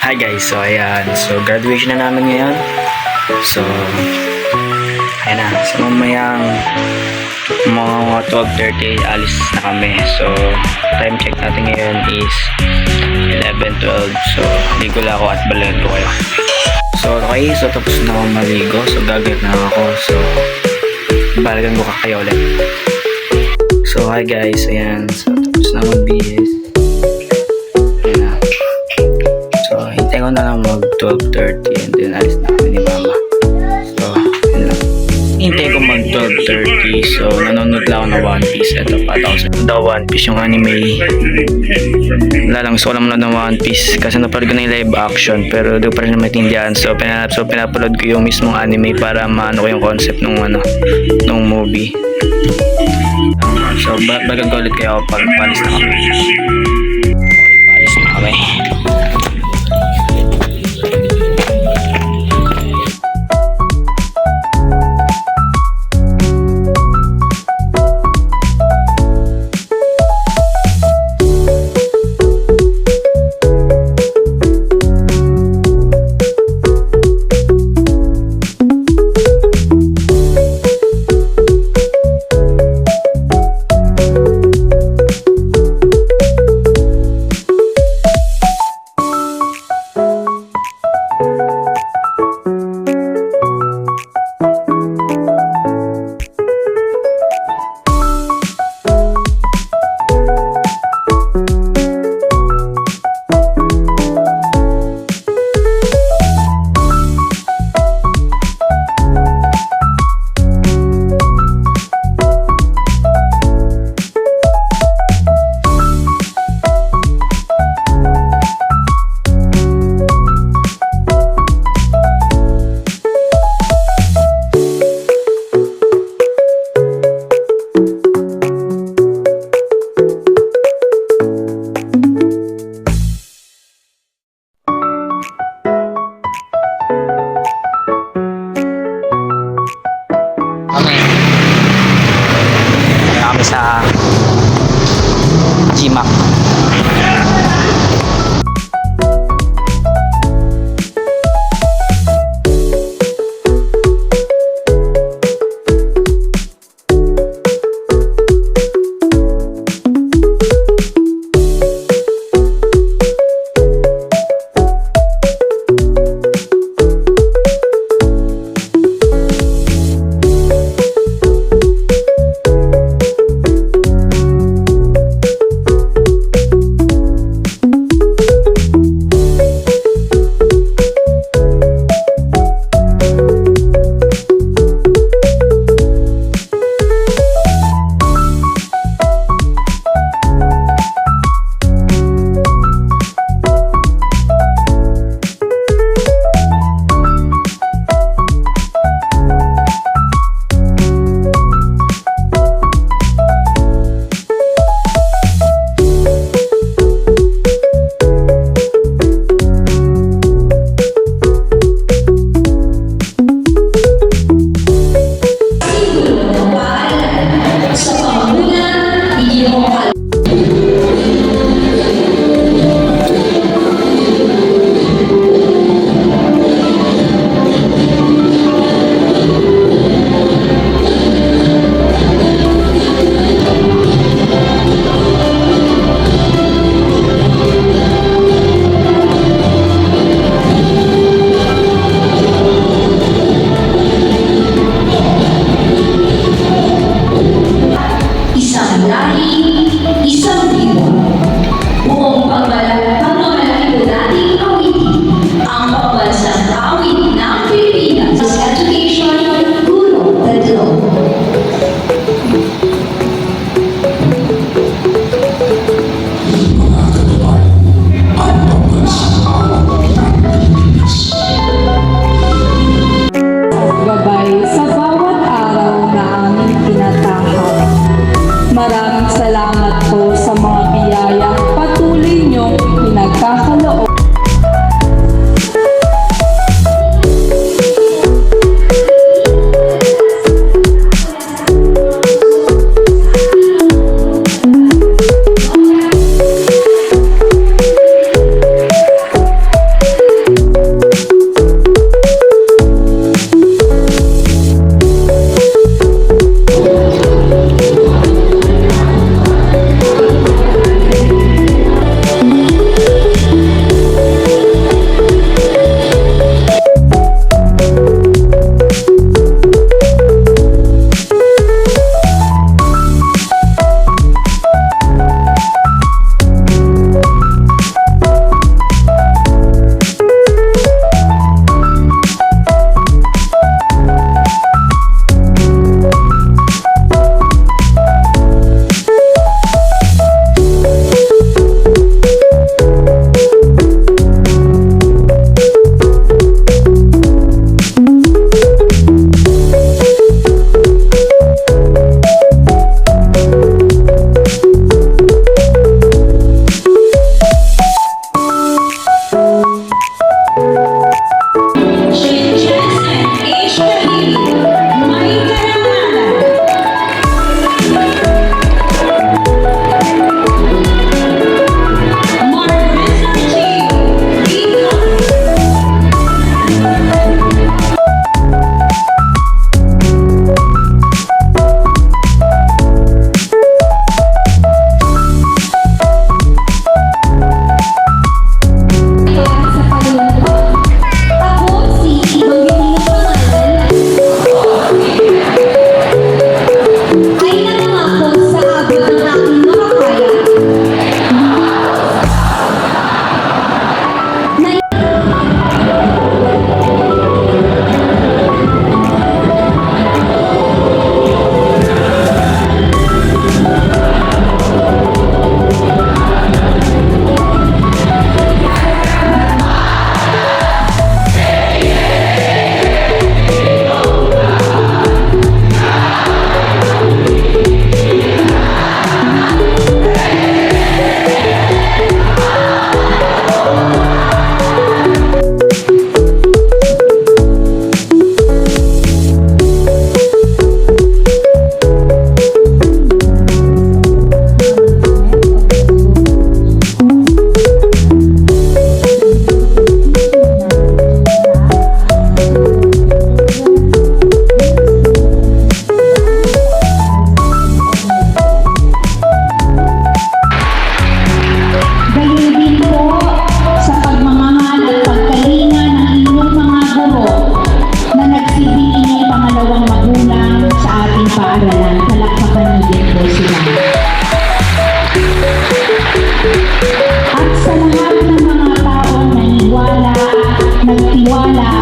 Hi guys, so ayan, so graduation na namin ngayon. So, ayan na, so mamayang mga 12:30 alis na kami. So, time check natin ngayon is 11:12. So, ligo lang ako at balayan ko kayo. So, okay, so tapos na ako maligo. So, gagawin na ako. So, balagan ko kayo ulit. So, hi guys, ayan, so tapos na mag-BS. Hintayin ko na lang mag 12:30 and then alis na kami ni mama. So, yun lang. Hintayin ko mag 12:30. So, nanonood lang ako ng One Piece. Ito pa, tapos the One Piece, yung anime. Wala lang, gusto ko lang ng One Piece kasi napanood ko na yung live action pero di ko pa rin maintindihan. So, pinapanood ko yung mismong anime para maano ko yung concept nung movie. So, bagang ko ulit kayo pag palis na kami. Okay, palis na kami. nagtiwala